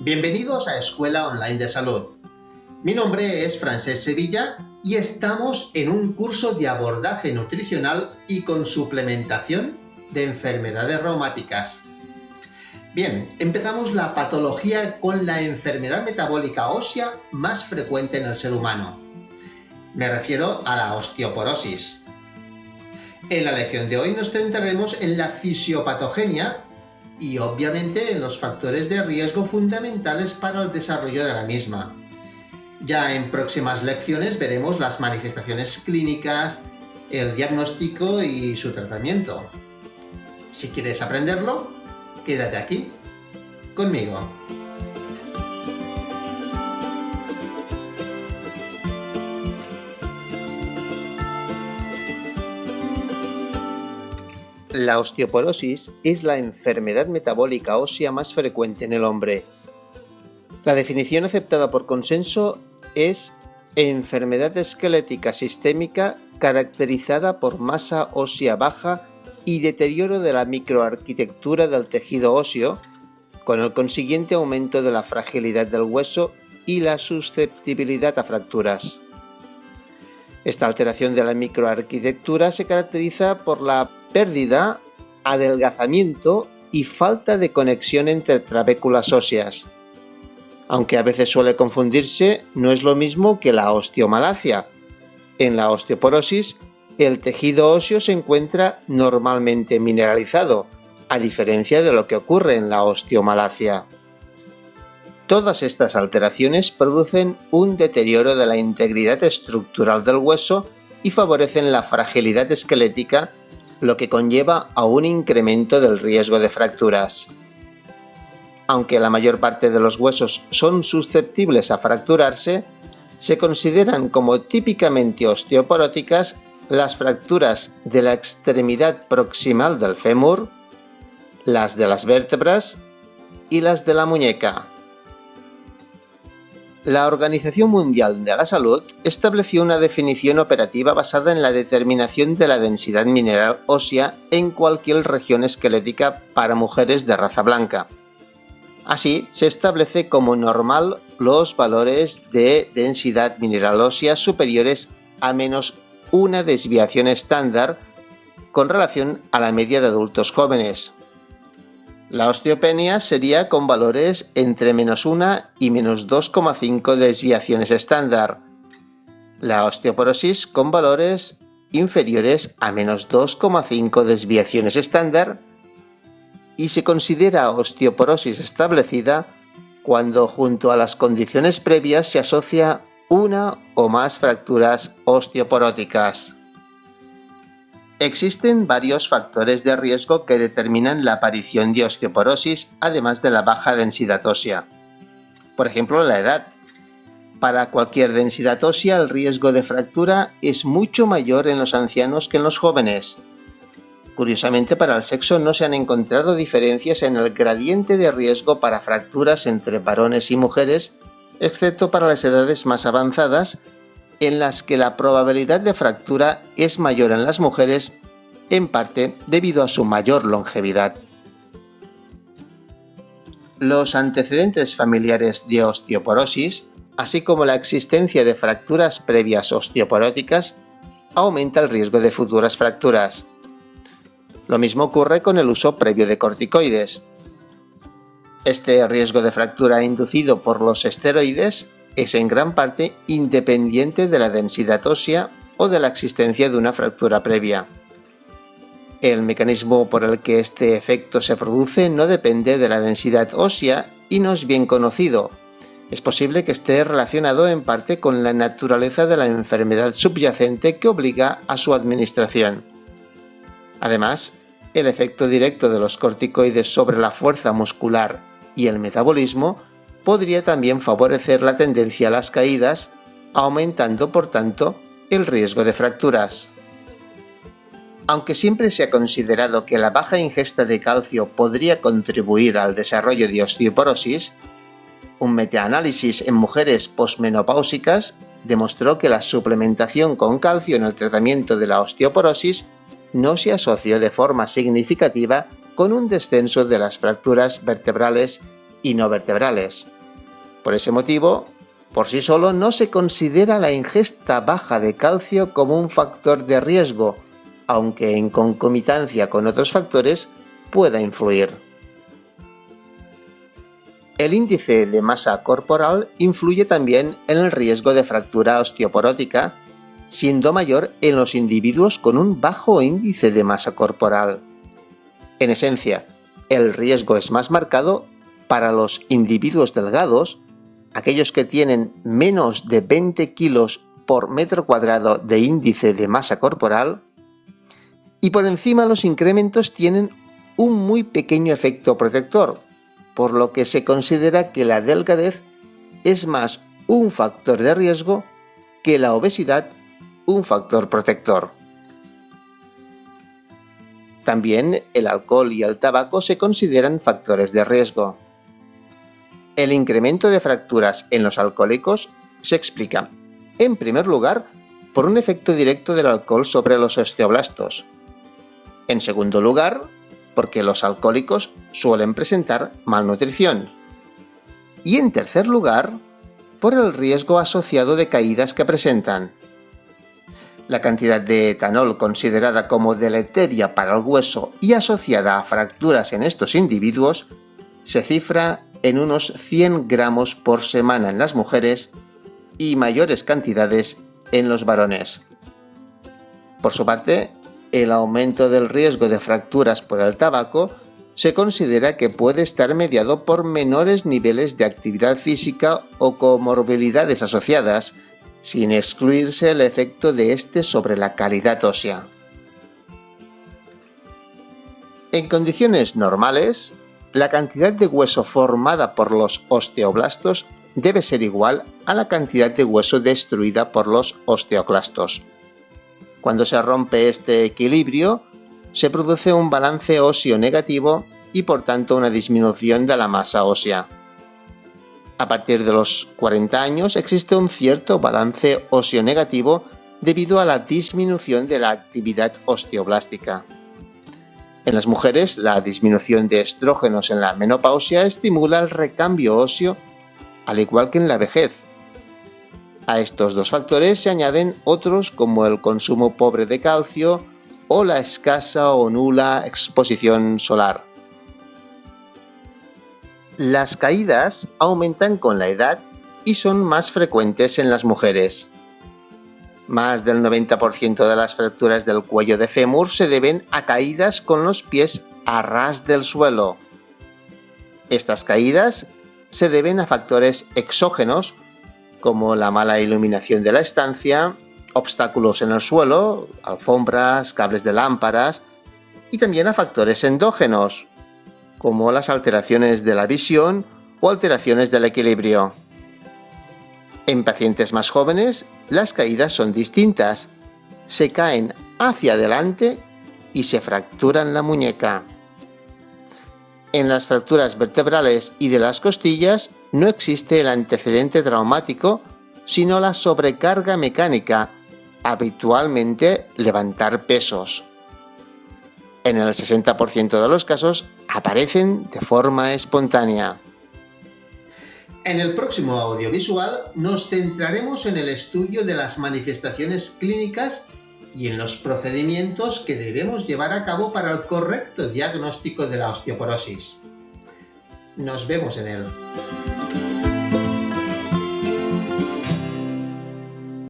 Bienvenidos a Escuela Online de Salud. Mi nombre es Francesc Sevilla y estamos en un curso de abordaje nutricional y con suplementación de enfermedades reumáticas. Bien, empezamos la patología con la enfermedad metabólica ósea más frecuente en el ser humano. Me refiero a la osteoporosis. En la lección de hoy nos centraremos en la fisiopatogenia y obviamente en los factores de riesgo fundamentales para el desarrollo de la misma. Ya en próximas lecciones veremos las manifestaciones clínicas, el diagnóstico y su tratamiento. Si quieres aprenderlo, quédate aquí conmigo. La osteoporosis es la enfermedad metabólica ósea más frecuente en el hombre. La definición aceptada por consenso es enfermedad esquelética sistémica caracterizada por masa ósea baja y deterioro de la microarquitectura del tejido óseo, con el consiguiente aumento de la fragilidad del hueso y la susceptibilidad a fracturas. Esta alteración de la microarquitectura se caracteriza por la pérdida, adelgazamiento y falta de conexión entre trabéculas óseas. Aunque a veces suele confundirse, no es lo mismo que la osteomalacia. En la osteoporosis, el tejido óseo se encuentra normalmente mineralizado, a diferencia de lo que ocurre en la osteomalacia. Todas estas alteraciones producen un deterioro de la integridad estructural del hueso y favorecen la fragilidad esquelética, lo que conlleva a un incremento del riesgo de fracturas. Aunque la mayor parte de los huesos son susceptibles a fracturarse, se consideran como típicamente osteoporóticas las fracturas de la extremidad proximal del fémur, las de las vértebras y las de la muñeca. La Organización Mundial de la Salud estableció una definición operativa basada en la determinación de la densidad mineral ósea en cualquier región esquelética para mujeres de raza blanca. Así, se establece como normal los valores de densidad mineral ósea superiores a menos una desviación estándar con relación a la media de adultos jóvenes. La osteopenia sería con valores entre menos 1 y menos 2,5 desviaciones estándar. La osteoporosis con valores inferiores a menos 2,5 desviaciones estándar y se considera osteoporosis establecida cuando junto a las condiciones previas se asocia una o más fracturas osteoporóticas. Existen varios factores de riesgo que determinan la aparición de osteoporosis, además de la baja densidad ósea. Por ejemplo, la edad. Para cualquier densidad ósea, el riesgo de fractura es mucho mayor en los ancianos que en los jóvenes. Curiosamente, para el sexo no se han encontrado diferencias en el gradiente de riesgo para fracturas entre varones y mujeres, excepto para las edades más avanzadas, en las que la probabilidad de fractura es mayor en las mujeres, en parte debido a su mayor longevidad. Los antecedentes familiares de osteoporosis, así como la existencia de fracturas previas osteoporóticas, aumenta el riesgo de futuras fracturas. Lo mismo ocurre con el uso previo de corticoides. Este riesgo de fractura inducido por los esteroides es en gran parte independiente de la densidad ósea o de la existencia de una fractura previa. El mecanismo por el que este efecto se produce no depende de la densidad ósea y no es bien conocido. Es posible que esté relacionado en parte con la naturaleza de la enfermedad subyacente que obliga a su administración. Además, el efecto directo de los corticoides sobre la fuerza muscular y el metabolismo podría también favorecer la tendencia a las caídas, aumentando por tanto el riesgo de fracturas. Aunque siempre se ha considerado que la baja ingesta de calcio podría contribuir al desarrollo de osteoporosis, un metaanálisis en mujeres posmenopáusicas demostró que la suplementación con calcio en el tratamiento de la osteoporosis no se asoció de forma significativa con un descenso de las fracturas vertebrales y no vertebrales. Por ese motivo, por sí solo no se considera la ingesta baja de calcio como un factor de riesgo, aunque en concomitancia con otros factores pueda influir. El índice de masa corporal influye también en el riesgo de fractura osteoporótica, siendo mayor en los individuos con un bajo índice de masa corporal. En esencia, el riesgo es más marcado para los individuos delgados, aquellos que tienen menos de 20 kilos por metro cuadrado de índice de masa corporal, y por encima los incrementos tienen un muy pequeño efecto protector, por lo que se considera que la delgadez es más un factor de riesgo que la obesidad un factor protector. También el alcohol y el tabaco se consideran factores de riesgo. El incremento de fracturas en los alcohólicos se explica, en primer lugar, por un efecto directo del alcohol sobre los osteoblastos. En segundo lugar, porque los alcohólicos suelen presentar malnutrición. Y en tercer lugar, por el riesgo asociado de caídas que presentan. La cantidad de etanol considerada como deleteria para el hueso y asociada a fracturas en estos individuos se cifra en unos 100 gramos por semana en las mujeres y mayores cantidades en los varones. Por su parte, el aumento del riesgo de fracturas por el tabaco se considera que puede estar mediado por menores niveles de actividad física o comorbilidades asociadas, sin excluirse el efecto de este sobre la calidad ósea. En condiciones normales, la cantidad de hueso formada por los osteoblastos debe ser igual a la cantidad de hueso destruida por los osteoclastos. Cuando se rompe este equilibrio, se produce un balance óseo negativo y por tanto una disminución de la masa ósea. A partir de los 40 años existe un cierto balance óseo negativo debido a la disminución de la actividad osteoblástica. En las mujeres, la disminución de estrógenos en la menopausia estimula el recambio óseo, al igual que en la vejez. A estos dos factores se añaden otros como el consumo pobre de calcio o la escasa o nula exposición solar. Las caídas aumentan con la edad y son más frecuentes en las mujeres. Más del 90% de las fracturas del cuello de fémur se deben a caídas con los pies a ras del suelo. Estas caídas se deben a factores exógenos como la mala iluminación de la estancia, obstáculos en el suelo, alfombras, cables de lámparas, y también a factores endógenos, como las alteraciones de la visión o alteraciones del equilibrio. En pacientes más jóvenes, las caídas son distintas. Se caen hacia adelante y se fracturan la muñeca. En las fracturas vertebrales y de las costillas no existe el antecedente traumático, sino la sobrecarga mecánica, habitualmente levantar pesos. En el 60% de los casos aparecen de forma espontánea. En el próximo audiovisual nos centraremos en el estudio de las manifestaciones clínicas y en los procedimientos que debemos llevar a cabo para el correcto diagnóstico de la osteoporosis. Nos vemos en él.